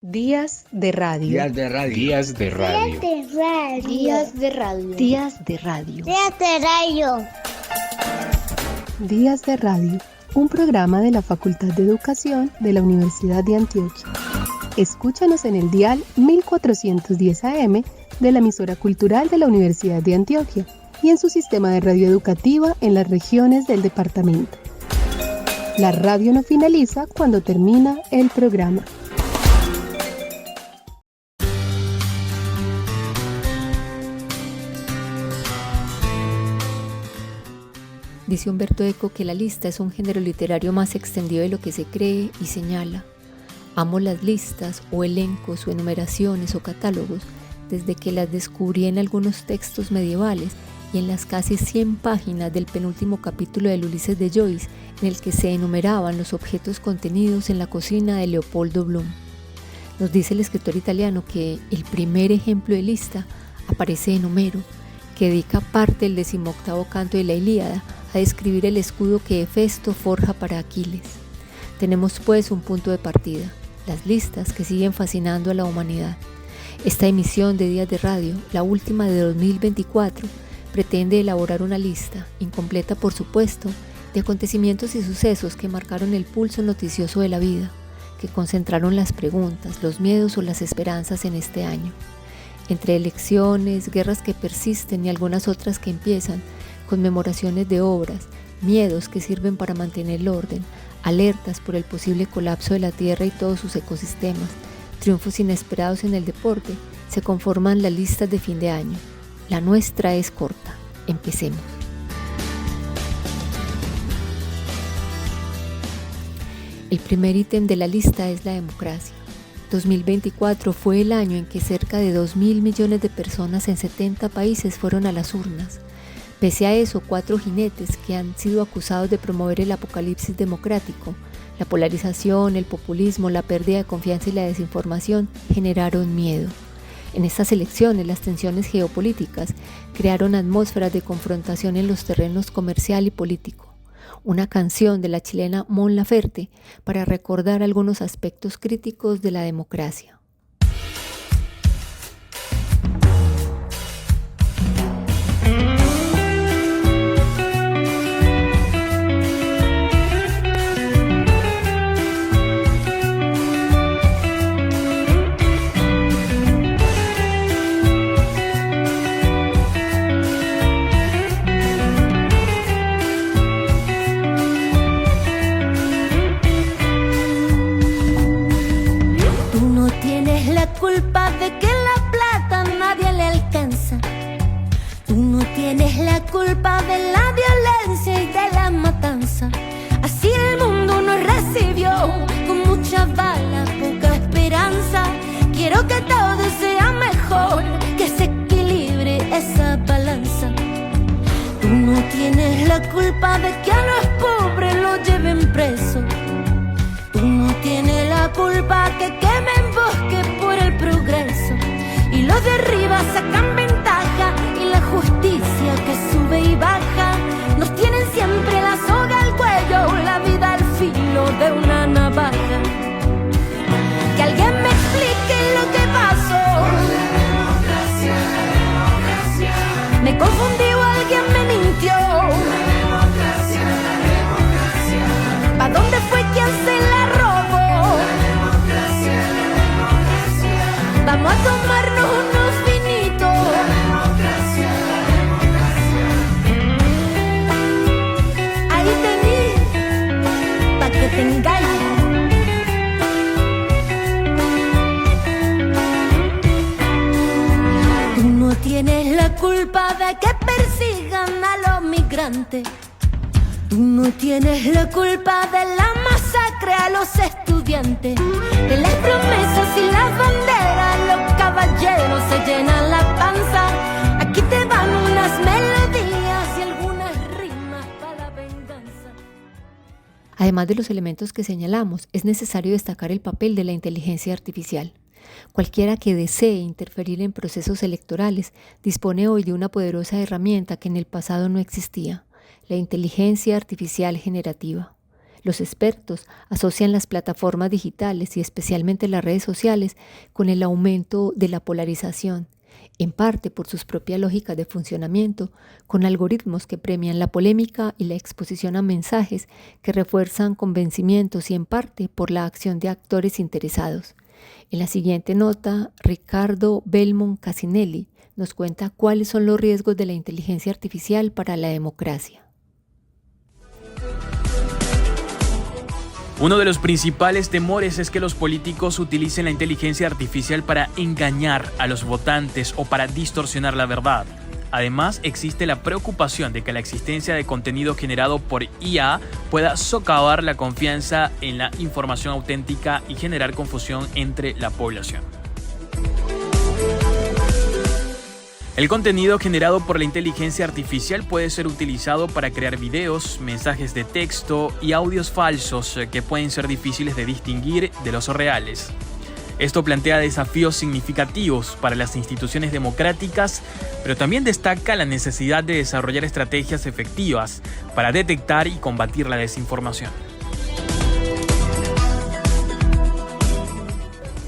Días de radio. Días de radio. Días de radio. Días de radio. Días de radio. Días de radio. Días de radio. Un programa de la Facultad de Educación de la Universidad de Antioquia. Escúchanos en el dial 1410 AM de la emisora cultural de la Universidad de Antioquia y en su sistema de radio educativa en las regiones del departamento. La radio no finaliza cuando termina el programa. Dice Humberto Eco que la lista es un género literario más extendido de lo que se cree y señala. Amo las listas o elencos o enumeraciones o catálogos desde que las descubrí en algunos textos medievales y en las casi 100 páginas del penúltimo capítulo del Ulises de Joyce, en el que se enumeraban los objetos contenidos en la cocina de Leopoldo Bloom. Nos dice el escritor italiano que el primer ejemplo de lista aparece en Homero, que dedica parte del 18º canto de la Ilíada a describir el escudo que Hefesto forja para Aquiles. Tenemos pues un punto de partida, las listas que siguen fascinando a la humanidad. Esta emisión de Días de Radio, la última de 2024, pretende elaborar una lista, incompleta por supuesto, de acontecimientos y sucesos que marcaron el pulso noticioso de la vida, que concentraron las preguntas, los miedos o las esperanzas en este año. Entre elecciones, guerras que persisten y algunas otras que empiezan, conmemoraciones de obras, miedos que sirven para mantener el orden, alertas por el posible colapso de la Tierra y todos sus ecosistemas, triunfos inesperados en el deporte, se conforman las listas de fin de año. La nuestra es corta. Empecemos. El primer ítem de la lista es la democracia. 2024 fue el año en que cerca de 2.000 millones de personas en 70 países fueron a las urnas. Pese a eso, 4 jinetes que han sido acusados de promover el apocalipsis democrático, la polarización, el populismo, la pérdida de confianza y la desinformación, generaron miedo. En estas elecciones, las tensiones geopolíticas crearon atmósferas de confrontación en los terrenos comercial y político. Una canción de la chilena Mon Laferte para recordar algunos aspectos críticos de la democracia. Culpa de que la plata a nadie le alcanza. Tú no tienes la culpa de la violencia y de la matanza. Así el mundo nos recibió con mucha bala, poca esperanza. Quiero que todo sea mejor, que se equilibre esa balanza. Tú no tienes la culpa de que a los pobres los lleven preso. Tú no tienes la culpa que quemen bosques por el progreso y los de arriba sacan ventaja y la justicia que sube y baja nos tienen siempre la soga al cuello, la vida al filo de una navaja. Que alguien me explique lo que pasó. La democracia. Me confundí o alguien me mintió. La democracia. ¿Pa' dónde fue quien se la robó? Vamos a tomarnos unos vinitos. Ahí tení, pa' que te engañes. Tú no tienes la culpa de que persigan a los migrantes. Tú no tienes la culpa de la masacre a los estudiantes, de las promesas y las banderas, los caballeros se llenan la panza. Aquí te van unas melodías y algunas rimas para la venganza. Además de los elementos que señalamos, es necesario destacar el papel de la inteligencia artificial. Cualquiera que desee interferir en procesos electorales dispone hoy de una poderosa herramienta que en el pasado no existía: la inteligencia artificial generativa. Los expertos asocian las plataformas digitales y especialmente las redes sociales con el aumento de la polarización, en parte por sus propias lógicas de funcionamiento, con algoritmos que premian la polémica y la exposición a mensajes que refuerzan convencimientos y en parte por la acción de actores interesados. En la siguiente nota, Ricardo Belmont Casinelli nos cuenta cuáles son los riesgos de la inteligencia artificial para la democracia. Uno de los principales temores es que los políticos utilicen la inteligencia artificial para engañar a los votantes o para distorsionar la verdad. Además, existe la preocupación de que la existencia de contenido generado por IA pueda socavar la confianza en la información auténtica y generar confusión entre la población. El contenido generado por la inteligencia artificial puede ser utilizado para crear videos, mensajes de texto y audios falsos que pueden ser difíciles de distinguir de los reales. Esto plantea desafíos significativos para las instituciones democráticas, pero también destaca la necesidad de desarrollar estrategias efectivas para detectar y combatir la desinformación.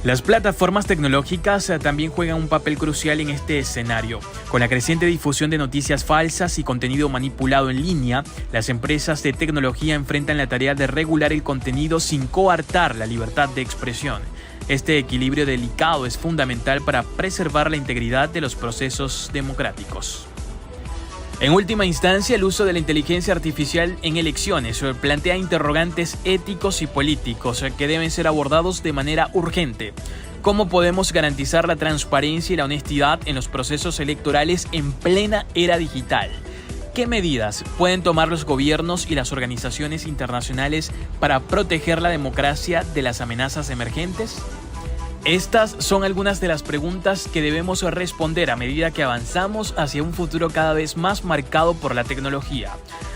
Las plataformas tecnológicas también juegan un papel crucial en este escenario. Con la creciente difusión de noticias falsas y contenido manipulado en línea, las empresas de tecnología enfrentan la tarea de regular el contenido sin coartar la libertad de expresión. Este equilibrio delicado es fundamental para preservar la integridad de los procesos democráticos. En última instancia, el uso de la inteligencia artificial en elecciones plantea interrogantes éticos y políticos que deben ser abordados de manera urgente. ¿Cómo podemos garantizar la transparencia y la honestidad en los procesos electorales en plena era digital? ¿Qué medidas pueden tomar los gobiernos y las organizaciones internacionales para proteger la democracia de las amenazas emergentes? Estas son algunas de las preguntas que debemos responder a medida que avanzamos hacia un futuro cada vez más marcado por la tecnología.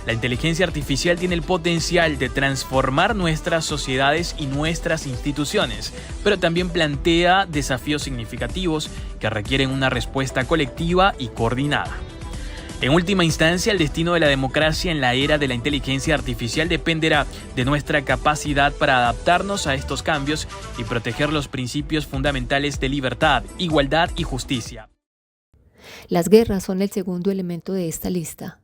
La inteligencia artificial tiene el potencial de transformar nuestras sociedades y nuestras instituciones, pero también plantea desafíos significativos que requieren una respuesta colectiva y coordinada. En última instancia, el destino de la democracia en la era de la inteligencia artificial dependerá de nuestra capacidad para adaptarnos a estos cambios y proteger los principios fundamentales de libertad, igualdad y justicia. Las guerras son el segundo elemento de esta lista.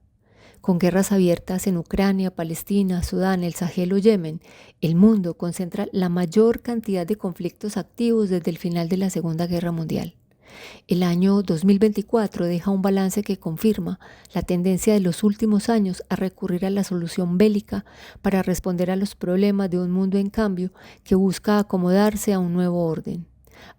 Con guerras abiertas en Ucrania, Palestina, Sudán, el Sahel o Yemen, el mundo concentra la mayor cantidad de conflictos activos desde el final de la Segunda Guerra Mundial. El año 2024 deja un balance que confirma la tendencia de los últimos años a recurrir a la solución bélica para responder a los problemas de un mundo en cambio que busca acomodarse a un nuevo orden.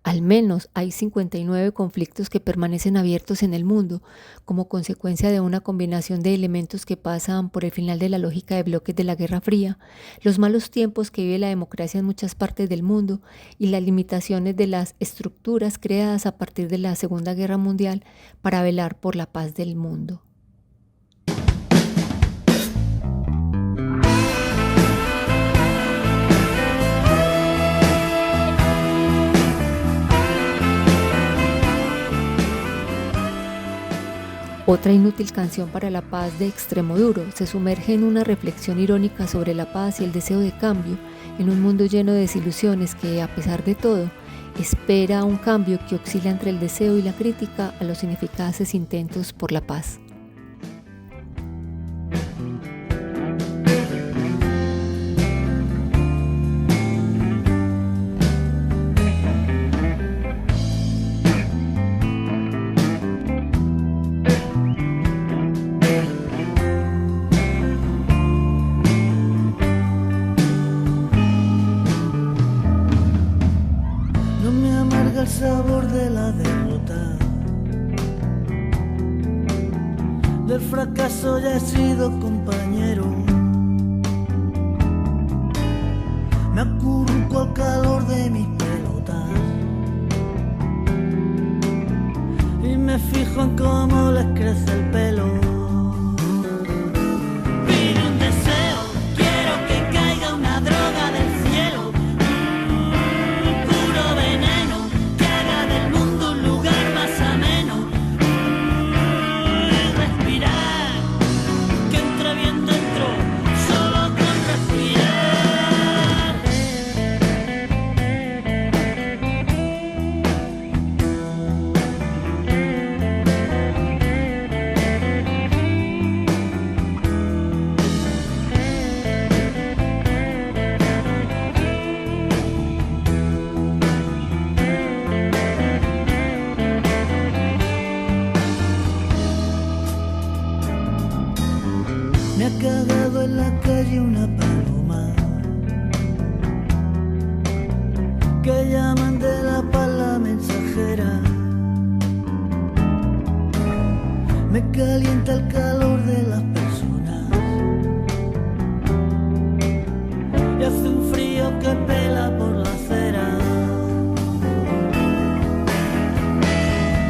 Al menos hay 59 conflictos que permanecen abiertos en el mundo como consecuencia de una combinación de elementos que pasan por el final de la lógica de bloques de la Guerra Fría, los malos tiempos que vive la democracia en muchas partes del mundo y las limitaciones de las estructuras creadas a partir de la Segunda Guerra Mundial para velar por la paz del mundo. Otra inútil canción para la paz de Extremoduro se sumerge en una reflexión irónica sobre la paz y el deseo de cambio en un mundo lleno de desilusiones que, a pesar de todo, espera un cambio que oscila entre el deseo y la crítica a los ineficaces intentos por la paz. El sabor de la derrota, del fracaso ya he sido compañero. Me acurruco al calor de mis pelotas y me fijo en cómo les crece el pelo. Pide un deseo, quiero que caiga una droga del cielo. Puro veneno que haga del mundo un lugar más ameno. Y respirar, que entre bien dentro, solo con respirar. oye una paloma que llaman de la pala mensajera. Me calienta el calor de las personas y hace un frío que pela por la acera.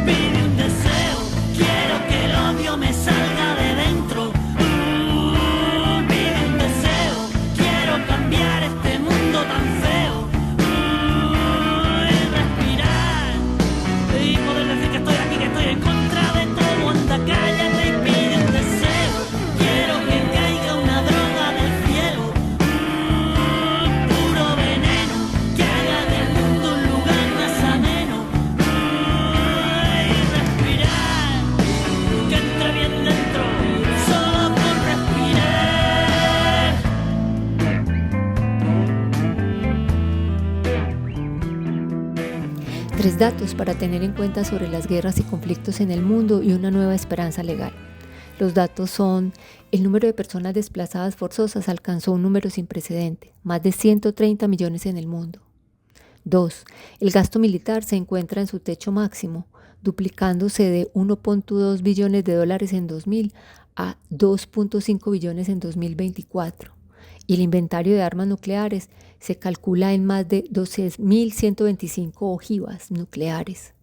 Pide un deseo, quiero que el odio me salga de dentro. Pide un deseo, quiero cambiar este mundo tan feo. Y respirar y poder decir que estoy aquí, que estoy en contra de todo. Anda, cállate y pide un deseo. Quiero que caiga una droga del cielo, puro veneno, que haga del mundo un lugar más ameno. Y respirar, que entre bien dentro, solo por respirar. 3 datos para tener en cuenta sobre las guerras y conflictos en el mundo y una nueva esperanza legal. Los datos son: el número de personas desplazadas forzosas alcanzó un número sin precedente, más de 130 millones en el mundo. 2. El gasto militar se encuentra en su techo máximo, duplicándose de 1.2 billones de dólares en 2000 a 2.5 billones en 2024. Y el inventario de armas nucleares se calcula en más de 12.125 ojivas nucleares.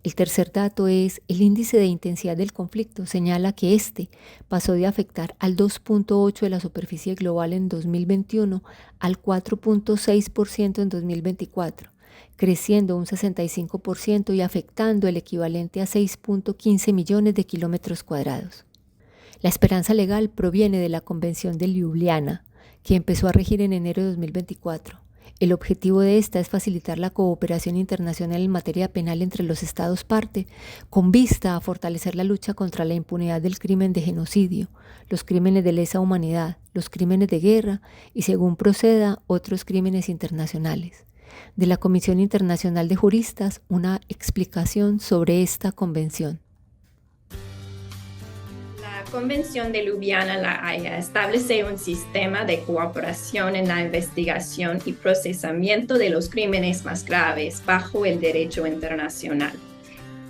El tercer dato es: el índice de intensidad del conflicto señala que este pasó de afectar al 2.8% de la superficie global en 2021 al 4.6% en 2024, creciendo un 65% y afectando el equivalente a 6.15 millones de kilómetros cuadrados. La esperanza legal proviene de la Convención de Ljubljana, que empezó a regir en enero de 2024. El objetivo de esta es facilitar la cooperación internacional en materia penal entre los estados parte, con vista a fortalecer la lucha contra la impunidad del crimen de genocidio, los crímenes de lesa humanidad, los crímenes de guerra y, según proceda, otros crímenes internacionales. De la Comisión Internacional de Juristas, una explicación sobre esta convención. La Convención de Ljubljana, la Haya, establece un sistema de cooperación en la investigación y procesamiento de los crímenes más graves bajo el derecho internacional.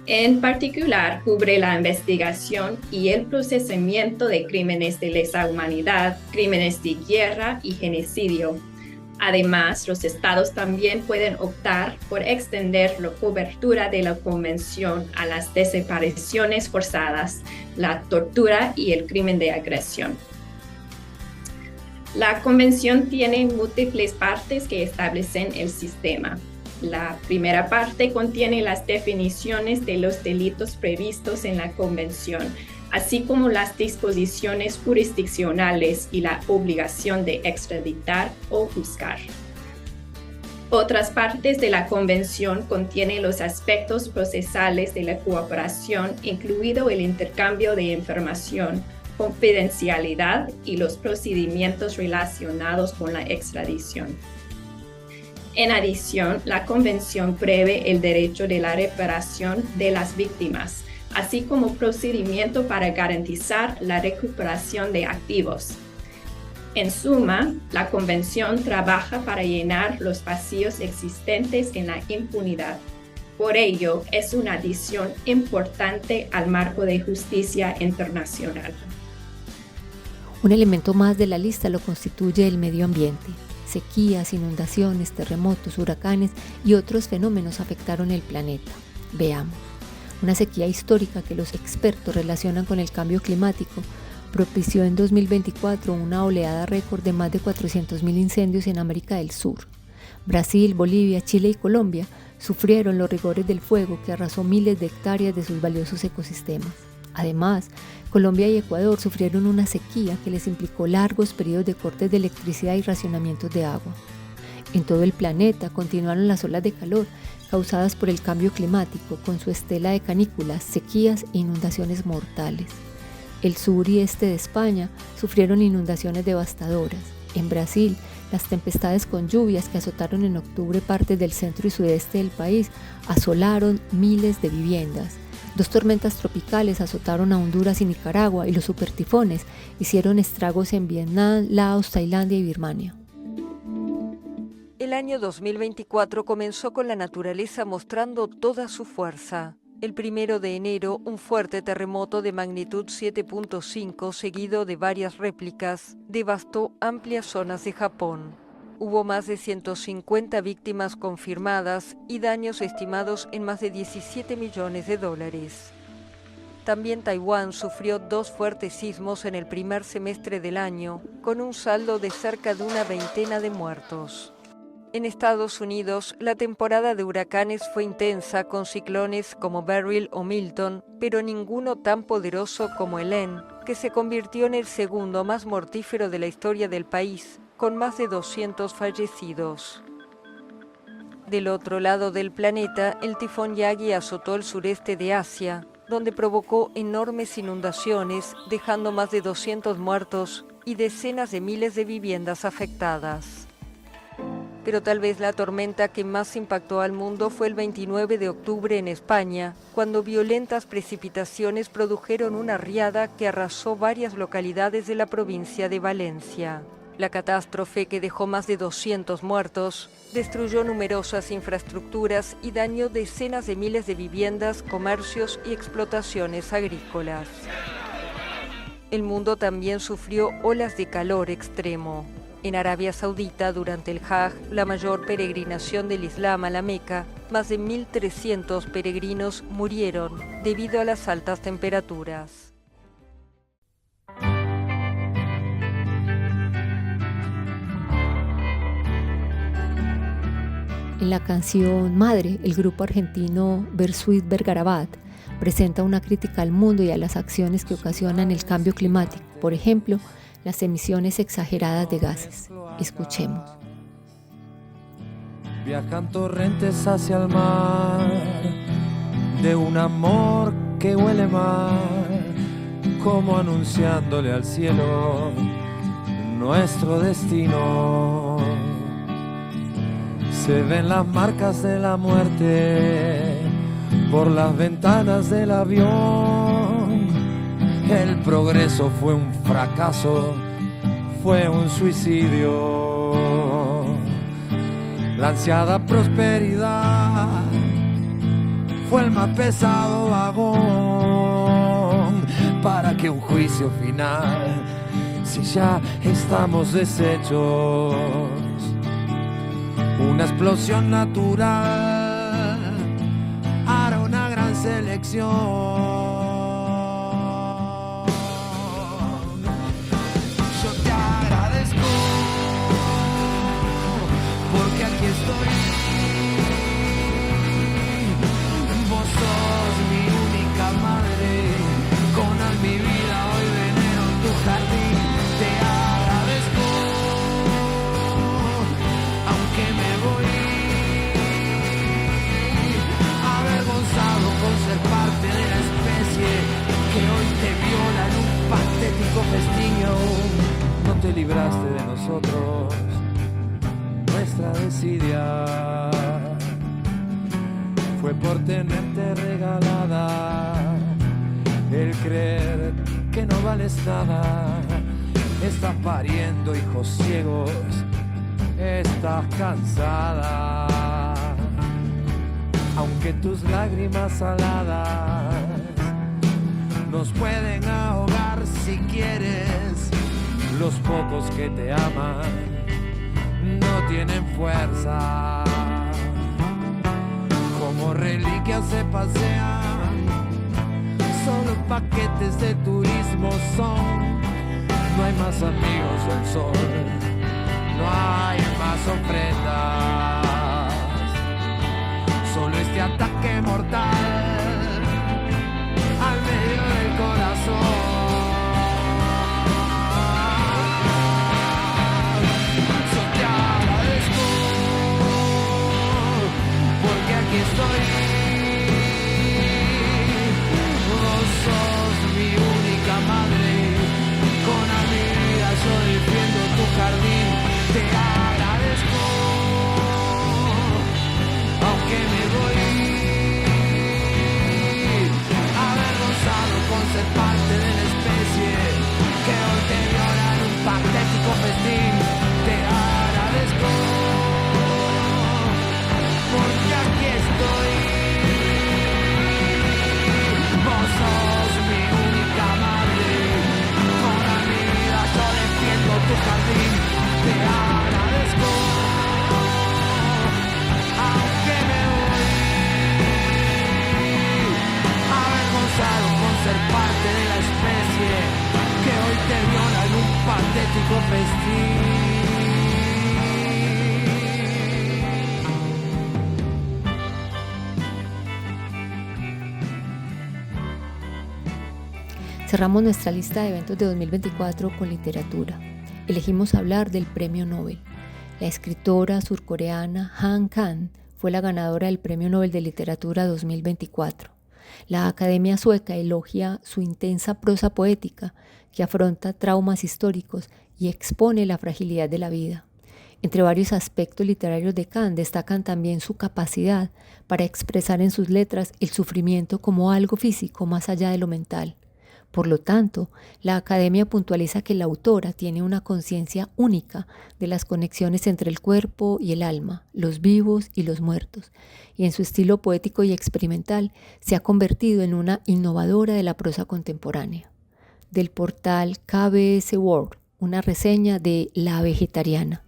En particular, cubre la investigación y el procesamiento de crímenes de lesa humanidad, crímenes de guerra y genocidio. Además, los estados también pueden optar por extender la cobertura de la Convención a las desapariciones forzadas, la tortura y el crimen de agresión. La Convención tiene múltiples partes que establecen el sistema. La primera parte contiene las definiciones de los delitos previstos en la Convención, así como las disposiciones jurisdiccionales y la obligación de extraditar o juzgar. Otras partes de la Convención contienen los aspectos procesales de la cooperación, incluido el intercambio de información, confidencialidad y los procedimientos relacionados con la extradición. En adición, la Convención prevé el derecho de la reparación de las víctimas, así como procedimiento para garantizar la recuperación de activos. En suma, la Convención trabaja para llenar los vacíos existentes en la impunidad. Por ello, es una adición importante al marco de justicia internacional. Un elemento más de la lista lo constituye el medio ambiente. Sequías, inundaciones, terremotos, huracanes y otros fenómenos afectaron el planeta. Veamos. Una sequía histórica que los expertos relacionan con el cambio climático propició en 2024 una oleada récord de más de 400.000 incendios en América del Sur. Brasil, Bolivia, Chile y Colombia sufrieron los rigores del fuego que arrasó miles de hectáreas de sus valiosos ecosistemas. Además, Colombia y Ecuador sufrieron una sequía que les implicó largos periodos de cortes de electricidad y racionamientos de agua. En todo el planeta continuaron las olas de calor causadas por el cambio climático, con su estela de canículas, sequías e inundaciones mortales. El sur y este de España sufrieron inundaciones devastadoras. En Brasil, las tempestades con lluvias que azotaron en octubre partes del centro y sudeste del país asolaron miles de viviendas. 2 tormentas tropicales azotaron a Honduras y Nicaragua y los supertifones hicieron estragos en Vietnam, Laos, Tailandia y Birmania. El año 2024 comenzó con la naturaleza mostrando toda su fuerza. El 1 de enero, un fuerte terremoto de magnitud 7.5, seguido de varias réplicas, devastó amplias zonas de Japón. Hubo más de 150 víctimas confirmadas y daños estimados en más de $17 millones. También Taiwán sufrió 2 fuertes sismos en el primer semestre del año, con un saldo de cerca de una veintena de muertos. En Estados Unidos, la temporada de huracanes fue intensa con ciclones como Beryl o Milton, pero ninguno tan poderoso como Helene, que se convirtió en el segundo más mortífero de la historia del país, con más de 200 fallecidos. Del otro lado del planeta, el tifón Yagi azotó el sureste de Asia, donde provocó enormes inundaciones, dejando más de 200 muertos y decenas de miles de viviendas afectadas. Pero tal vez la tormenta que más impactó al mundo fue el 29 de octubre en España, cuando violentas precipitaciones produjeron una riada que arrasó varias localidades de la provincia de Valencia. La catástrofe, que dejó más de 200 muertos, destruyó numerosas infraestructuras y dañó decenas de miles de viviendas, comercios y explotaciones agrícolas. El mundo también sufrió olas de calor extremo. En Arabia Saudita, durante el Hajj, la mayor peregrinación del Islam a la Meca, más de 1.300 peregrinos murieron debido a las altas temperaturas. En la canción Madre, el grupo argentino Bersuit Vergarabat presenta una crítica al mundo y a las acciones que ocasionan el cambio climático, por ejemplo, las emisiones exageradas de gases. Escuchemos. Viajan torrentes hacia el mar, de un amor que huele mal, como anunciándole al cielo nuestro destino. Se ven las marcas de la muerte por las ventanas del avión. El progreso fue un fracaso, fue un suicidio. La ansiada prosperidad fue el más pesado vagón para que un juicio final, si ya estamos deshechos. Una explosión natural hará una gran selección. Aquí estoy, vos sos mi única madre, con mi vida hoy venero en tu jardín, te agradezco, aunque me voy avergonzado por ser parte de la especie que hoy te viola en un patético festín. No te libraste de nosotros, nuestra desidia fue por tenerte regalada, el creer que no vales nada. Estás pariendo hijos ciegos, estás cansada, aunque tus lágrimas saladas nos pueden ahogar si quieres. Los pocos que te aman no tienen fuerza, como reliquias se pasean, solo paquetes de turismo son. No hay más amigos del sol, no hay más ofrendas, solo este ataque mortal al medio del corazón. Aquí estoy, vos sos mi única madre, con mi vida yo defiendo tu jardín, te agradezco, aunque me voy Cerramos nuestra lista de eventos de 2024 con literatura. Elegimos hablar del Premio Nobel. La escritora surcoreana Han Kang fue la ganadora del Premio Nobel de Literatura 2024. La Academia Sueca elogia su intensa prosa poética que afronta traumas históricos y expone la fragilidad de la vida. Entre varios aspectos literarios de Kang destacan también su capacidad para expresar en sus letras el sufrimiento como algo físico más allá de lo mental. Por lo tanto, la Academia puntualiza que la autora tiene una conciencia única de las conexiones entre el cuerpo y el alma, los vivos y los muertos, y en su estilo poético y experimental se ha convertido en una innovadora de la prosa contemporánea. Del portal KBS World, una reseña de La Vegetariana.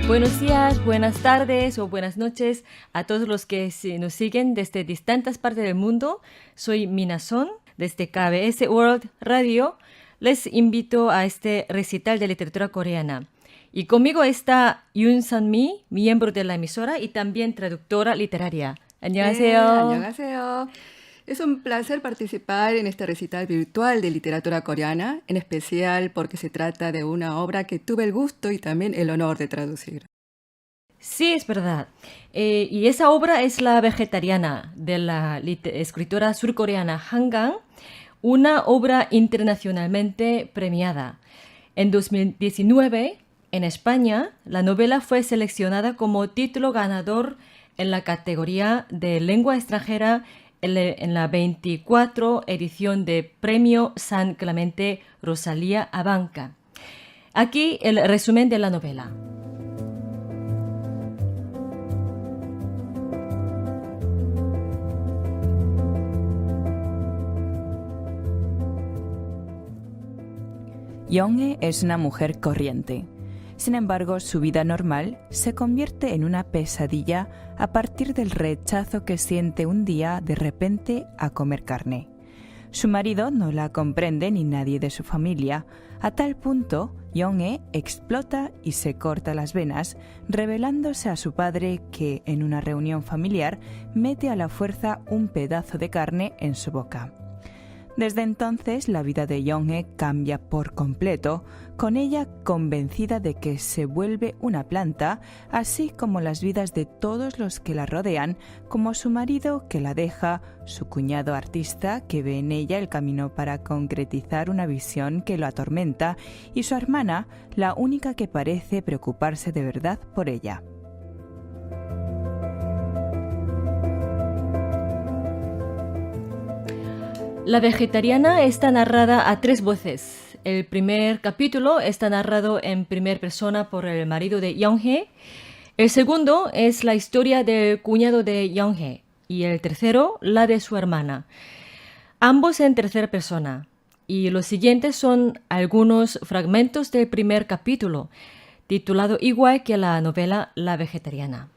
Buenos días, buenas tardes o buenas noches a todos los que nos siguen desde distintas partes del mundo. Soy Mina Son, desde KBS World Radio. Les invito a este recital de literatura coreana. Y conmigo está Yoon Sun-mi, miembro de la emisora y también traductora literaria. 안녕하세요. 안녕하세요. Es un placer participar en este recital virtual de literatura coreana, en especial porque se trata de una obra que tuve el gusto y también el honor de traducir. Sí, es verdad. Y esa obra es La Vegetariana, de la escritora surcoreana Han Kang, una obra internacionalmente premiada. En 2019, en España, la novela fue seleccionada como título ganador en la categoría de lengua extranjera en la 24 edición de Premio San Clemente Rosalía Abanca. Aquí el resumen de la novela. Young-hee es una mujer corriente. Sin embargo, su vida normal se convierte en una pesadilla a partir del rechazo que siente un día de repente a comer carne. Su marido no la comprende ni nadie de su familia. A tal punto, Young-hee explota y se corta las venas, revelándose a su padre que, en una reunión familiar, mete a la fuerza un pedazo de carne en su boca. Desde entonces, la vida de Young-hee cambia por completo, con ella convencida de que se vuelve una planta, así como las vidas de todos los que la rodean, como su marido que la deja, su cuñado artista que ve en ella el camino para concretizar una visión que lo atormenta, y su hermana, la única que parece preocuparse de verdad por ella. La Vegetariana está narrada a 3 voces. El primer capítulo está narrado en primera persona por el marido de Young-hee. El segundo es la historia del cuñado de Young-hee. Y el tercero, la de su hermana. Ambos en tercera persona. Y los siguientes son algunos fragmentos del primer capítulo, titulado igual que la novela La Vegetariana.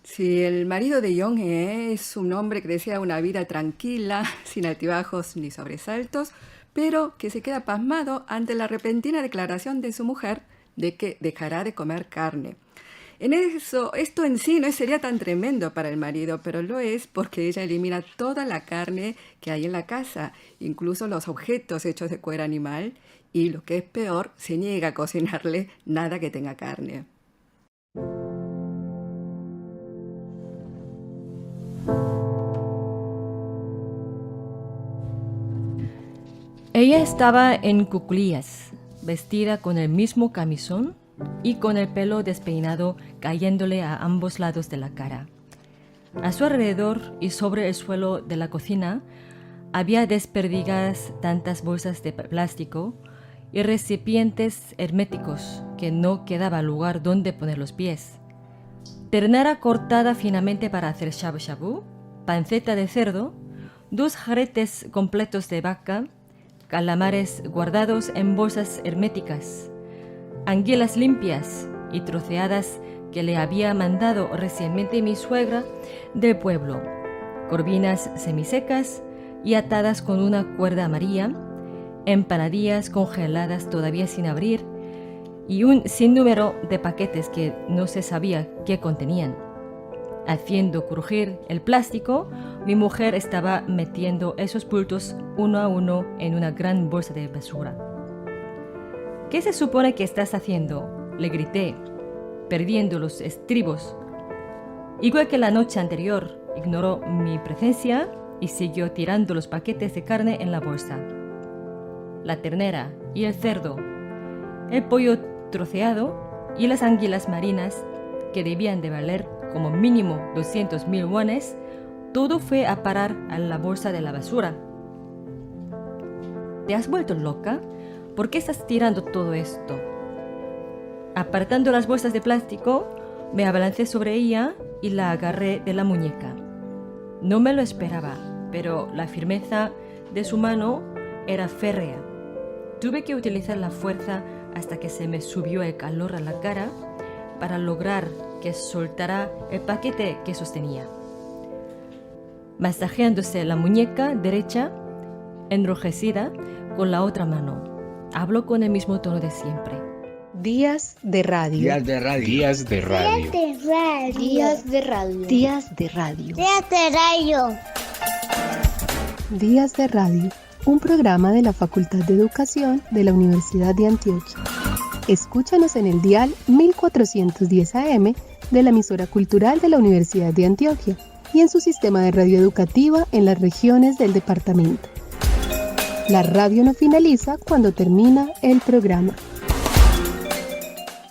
Sí, el marido de Young-hee es un hombre que desea una vida tranquila, sin altibajos ni sobresaltos, pero que se queda pasmado ante la repentina declaración de su mujer de que dejará de comer carne. Esto en sí no sería tan tremendo para el marido, pero lo es porque ella elimina toda la carne que hay en la casa, incluso los objetos hechos de cuero animal, y lo que es peor, se niega a cocinarle nada que tenga carne. Ella estaba en cuclillas, vestida con el mismo camisón y con el pelo despeinado cayéndole a ambos lados de la cara. A su alrededor y sobre el suelo de la cocina había desperdigadas tantas bolsas de plástico y recipientes herméticos que no quedaba lugar donde poner los pies. Ternera cortada finamente para hacer shabu shabu, panceta de cerdo, 2 jarretes completos de vaca, calamares guardados en bolsas herméticas, anguilas limpias y troceadas que le había mandado recientemente mi suegra del pueblo, corvinas semisecas y atadas con una cuerda amarilla, empanadillas congeladas todavía sin abrir y un sinnúmero de paquetes que no se sabía qué contenían. Haciendo crujir el plástico, mi mujer estaba metiendo esos bultos uno a uno en una gran bolsa de basura. ¿Qué se supone que estás haciendo?, le grité, perdiendo los estribos. Igual que la noche anterior, ignoró mi presencia y siguió tirando los paquetes de carne en la bolsa. La ternera y el cerdo, el pollo troceado y las anguilas marinas, que debían de valer como mínimo 200.000 wones, todo fue a parar a la bolsa de la basura. ¿Te has vuelto loca? ¿Por qué estás tirando todo esto? Apartando las bolsas de plástico, me abalancé sobre ella y la agarré de la muñeca. No me lo esperaba, pero la firmeza de su mano era férrea. Tuve que utilizar la fuerza hasta que se me subió el calor a la cara para lograr que soltara el paquete que sostenía. Masajeándose la muñeca derecha, enrojecida con la otra mano, habló con el mismo tono de siempre. Días de radio. Días de radio. Días de radio. Días de radio. Días de radio. Días de radio. Días de Radio, un programa de la Facultad de Educación de la Universidad de Antioquia. Escúchanos en el dial 1410 AM de la emisora cultural de la Universidad de Antioquia y en su sistema de radio educativa en las regiones del departamento. La radio no finaliza cuando termina el programa.